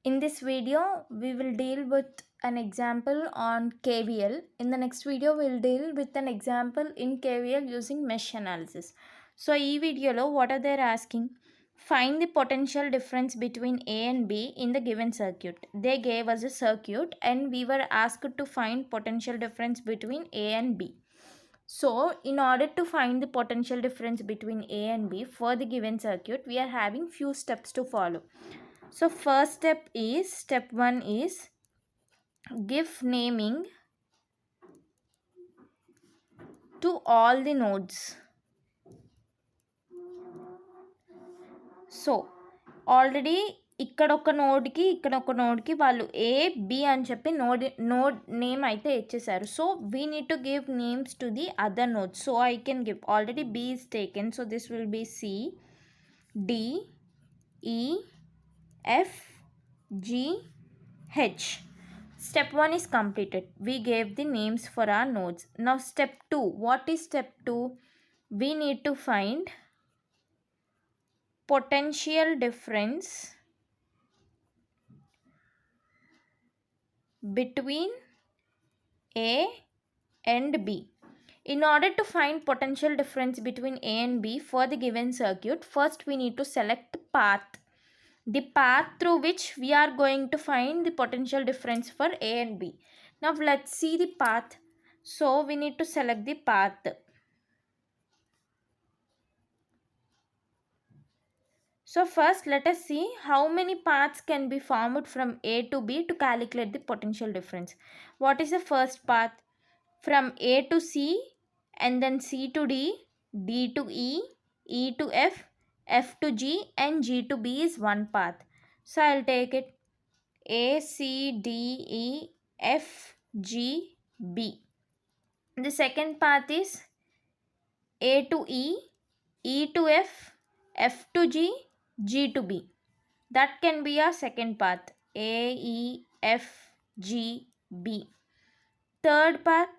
In this video, we will deal with an example on KVL. In the next video, we will deal with an example in KVL using mesh analysis. So, in this video, what are they asking? Find the potential difference between A and B in the given circuit. They gave us a circuit and we were asked to find potential difference between A and B. So, in order to find the potential difference between A and B for the given circuit, we are having few steps to follow. So first step 1 is give naming to all the nodes. So already ఇక్కడ ఒక నోడ్కి వాళ్ళు A B అని చెప్పి node name అయితే ఇచ్చేసారు. So we need to give names to the other node. So I can give already B is taken. So this will be C D E F G H. Step 1 is completed. We gave the names for our nodes. Now step 2. What is step 2? We need to find potential difference between A and B. In order to find potential difference between A and B for the given circuit, first we need to select path. The path through which we are going to find the potential difference for A and B. Now let's see the path. So we need to select the path. So first let us see how many paths can be formed from A to B to calculate the potential difference. What is the first path? From A to C and then C to D, D to E to F to G and G to B is one path. So I'll take it A, C, D, E, F, G, B. The second path is A to E to F to G, G to B. That can be our second path. A, E, F, G, B. Third path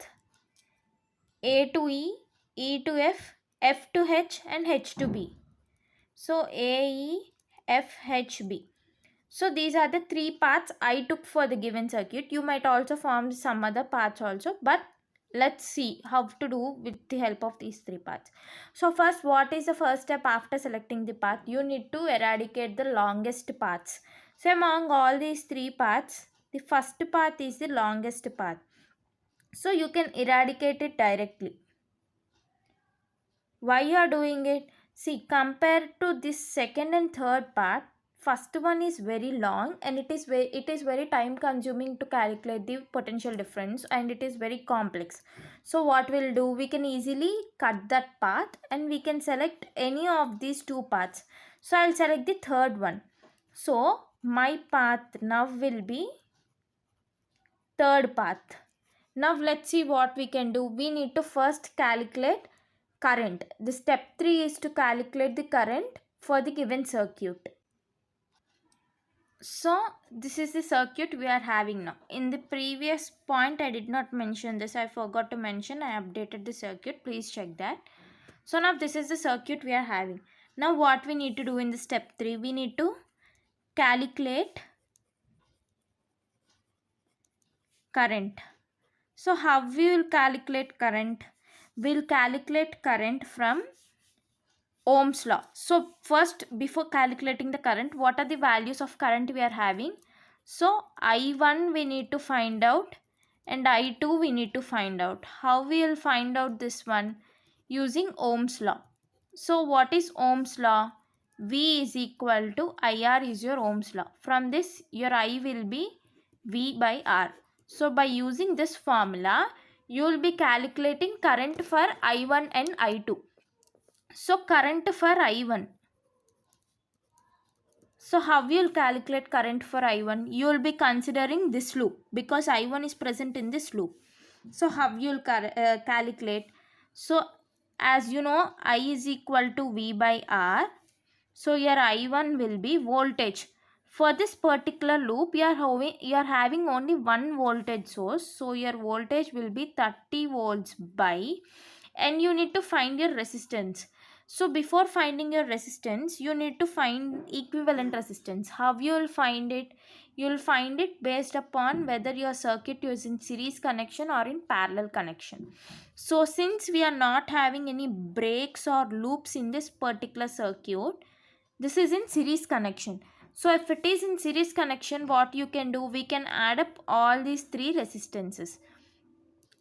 A to E to F to H and H to B. So A, E, F, H, B. So these are the three paths I took for the given circuit. You might also form some other paths also, but let's see how to do with the help of these three paths. So first, what is the first step after selecting the path? You need to eradicate the longest paths. So among all these three paths, the first path is the longest path. So you can eradicate it directly. Why you are doing it? See, compared to this second and third part, first one is very long and it is very time consuming to calculate the potential difference and it is very complex. So what we'll do, we can easily cut that path and we can select any of these two paths. So I'll select the third one. So my path now will be third path. Now let's see what we can do. We need to first calculate current. The step 3 is to calculate the current for the given circuit. So this is the circuit we are having now. In the previous point I did not mention this. I forgot to mention. I updated the circuit. Please check that. So now this is the circuit we are having. Now what we need to do in the step 3, we need to calculate current. So how we will calculate current? We'll calculate current from Ohm's law. So first, before calculating the current, what are the values of current we are having? So I1 we need to find out and I2 we need to find out. How we will find out this one? Using Ohm's law. So what is Ohm's law? V is equal to IR is your Ohm's law. From this, your I will be V by R. So by using this formula, you will be calculating current for I1 and I2. So current for I1. So how you will calculate current for I1? You will be considering this loop because I1 is present in this loop. So how you will calculate? So as you know, I is equal to V by R. So your I1 will be voltage. For this particular loop, you are having only one voltage source. So your voltage will be 30 volts by, and you need to find your resistance. So before finding your resistance, you need to find equivalent resistance. How you will find it? You will find it based upon whether your circuit is in series connection or in parallel connection. So since we are not having any breaks or loops in this particular circuit, this is in series connection. So if it is in series connection, what you can do, we can add up all these three resistances.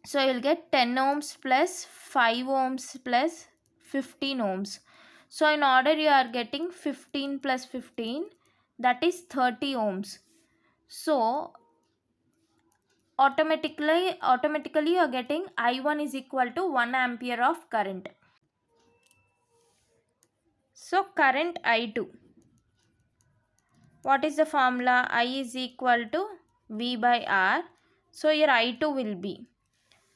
So you'll get 10 ohms plus 5 ohms plus 15 ohms. So in order you are getting 15 plus 15, that is 30 ohms. So automatically you are getting I1 is equal to 1 ampere of current. So current I2. What is the formula? I is equal to V by R. So your I2 will be.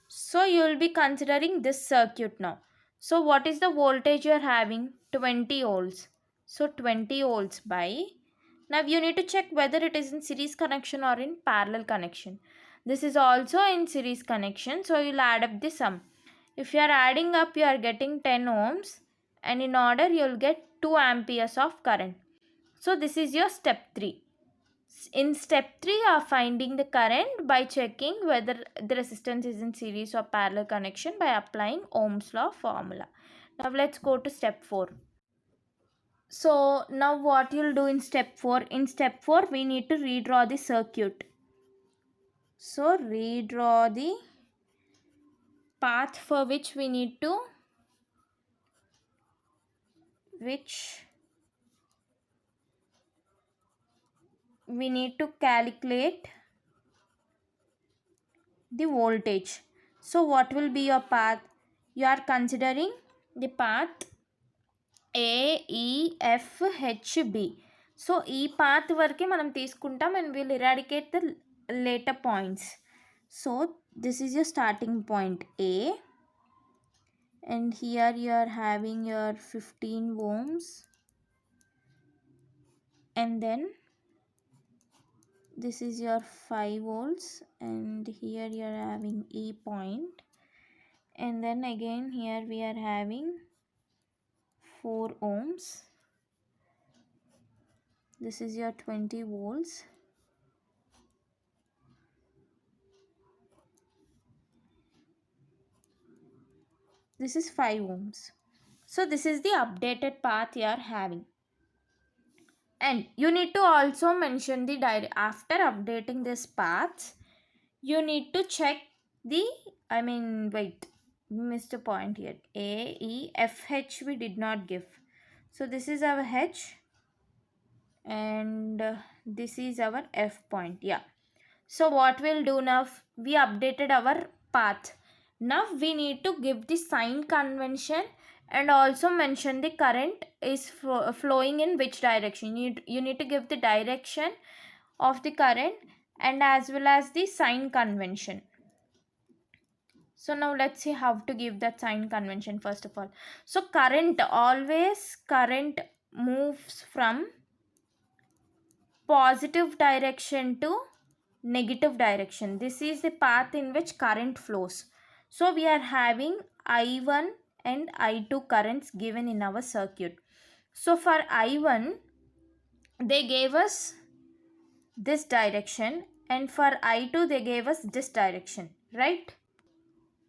So you will be considering this circuit now. So what is the voltage you are having? 20 volts. So 20 volts by. Now you need to check whether it is in series connection or in parallel connection. This is also in series connection. So you will add up the sum. If you are adding up, you are getting 10 ohms. And in order, you will get 2 amperes of current. So this is your step 3. In step 3, you are finding the current by checking whether the resistance is in series or parallel connection by applying Ohm's law formula. Now let's go to step 4. So now what you'll do in step 4? In step 4, we need to redraw the circuit. So redraw the path for which we need to calculate the voltage. So what will be your path? You are considering the path A, E, F, H, B. So E path varke manam teeskuntam and we'll eradicate the later points. So this is your starting point A, and here you are having your 15 ohms, and then this is your 5 volts, and here you are having E point, and then again here we are having 4 ohms. This is your 20 volts. This is 5 ohms. So this is the updated path you are having. And you need to also mention the after updating this paths, you need to check the, missed a point here. A, E, F, H we did not give. So this is our H, and this is our F point. Yeah. So what we'll do now, we updated our path. Now we need to give the sign convention and also mention the current is flowing in which direction. You need to give the direction of the current and as well as the sign convention. So now let's see how to give that sign convention first of all. So current moves from positive direction to negative direction. This is the path in which current flows. So we are having I1 and I2 currents given in our circuit. So for I1, they gave us this direction, and for I2 they gave us this direction, right?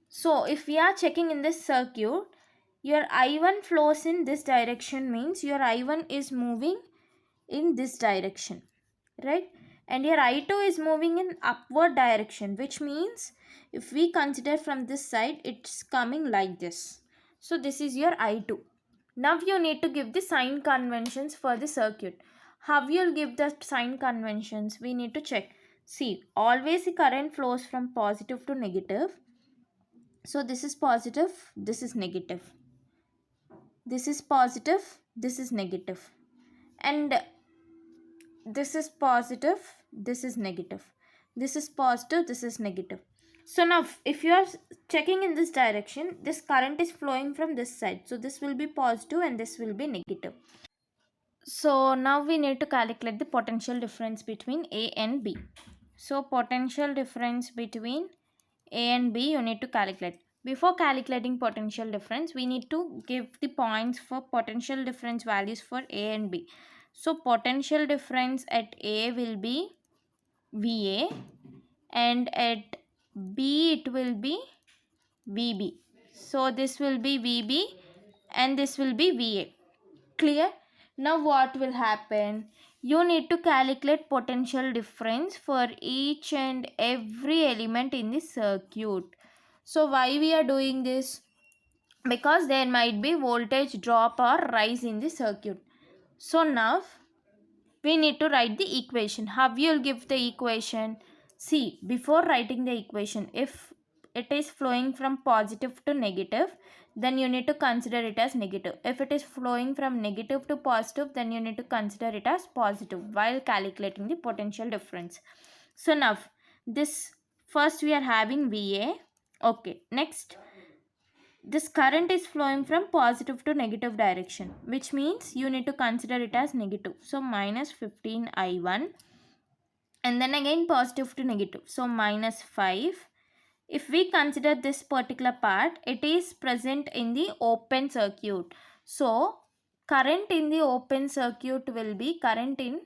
So if we are checking in this circuit, your I1 flows in this direction means your I1 is moving in this direction, right? And your I2 is moving in upward direction, which means if we consider from this side, it's coming like this. So this is your I2. Now you need to give the sign conventions for the circuit. How you'll give the sign conventions? We need to check. See, always the current flows from positive to negative. So this is positive, this is negative. This is positive, this is negative. And this is positive, this is negative. This is positive, this is negative. So now if you are checking in this direction, this current is flowing from this side. So this will be positive and this will be negative. So now we need to calculate the potential difference between A and B. So potential difference between A and B you need to calculate. before calculating potential difference, we need to give the points for potential difference values for A and B. So potential difference at A will be VA, and at B it will be VB. So this will be VB and this will be VA. Clear? Now what will happen? You need to calculate potential difference for each and every element in the circuit. So why we are doing this? Because there might be voltage drop or rise in the circuit. So now we need to write the equation. How you will give the equation? See, before writing the equation, if it is flowing from positive to negative, then you need to consider it as negative. If it is flowing from negative to positive, then you need to consider it as positive while calculating the potential difference. So now this first we are having VA. Okay, next this current is flowing from positive to negative direction, which means you need to consider it as negative. So minus 15 I1, and then again positive to negative, so minus 5. If we consider this particular part, it is present in the open circuit. So current in the open circuit will be, current in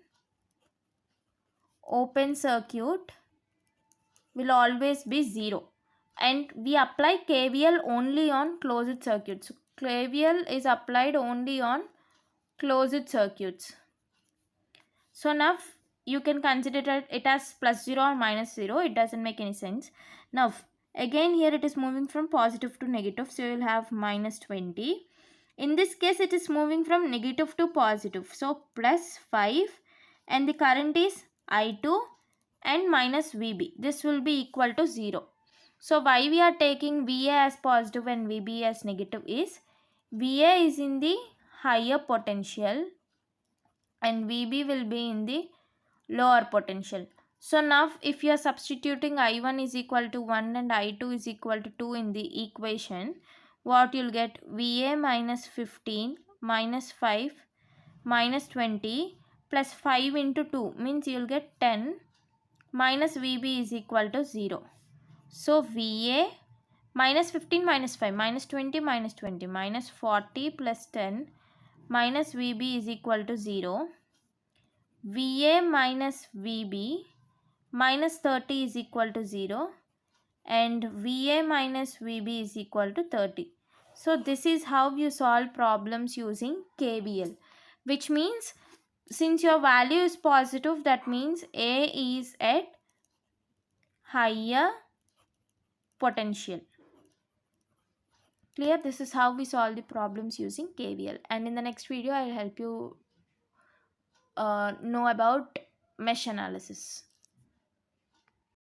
open circuit will always be 0. And we apply KVL only on closed circuits. So KVL is applied only on closed circuits. So now you can consider it as plus 0 or minus 0. It doesn't make any sense. Now again here it is moving from positive to negative. So you will have minus 20. In this case it is moving from negative to positive. So plus 5, and the current is I2 and minus VB. This will be equal to 0. So why we are taking VA as positive and VB as negative is, VA is in the higher potential and VB will be in the lower potential. So now if you are substituting I1 is equal to 1 and I2 is equal to 2 in the equation, what you'll get? VA minus 15 minus 5 minus 20 plus 5 into 2 means you'll get 10, minus VB is equal to 0. So VA minus 15 minus 5 minus 20 minus 20 minus 40 plus 10 minus VB is equal to 0. VA minus VB minus 30 is equal to 0, and VA minus VB is equal to 30. So this is how you solve problems using KVL, which means since your value is positive, that means A is at higher potential. Clear? This is how we solve the problems using KVL, and in the next video I will help you know about mesh analysis.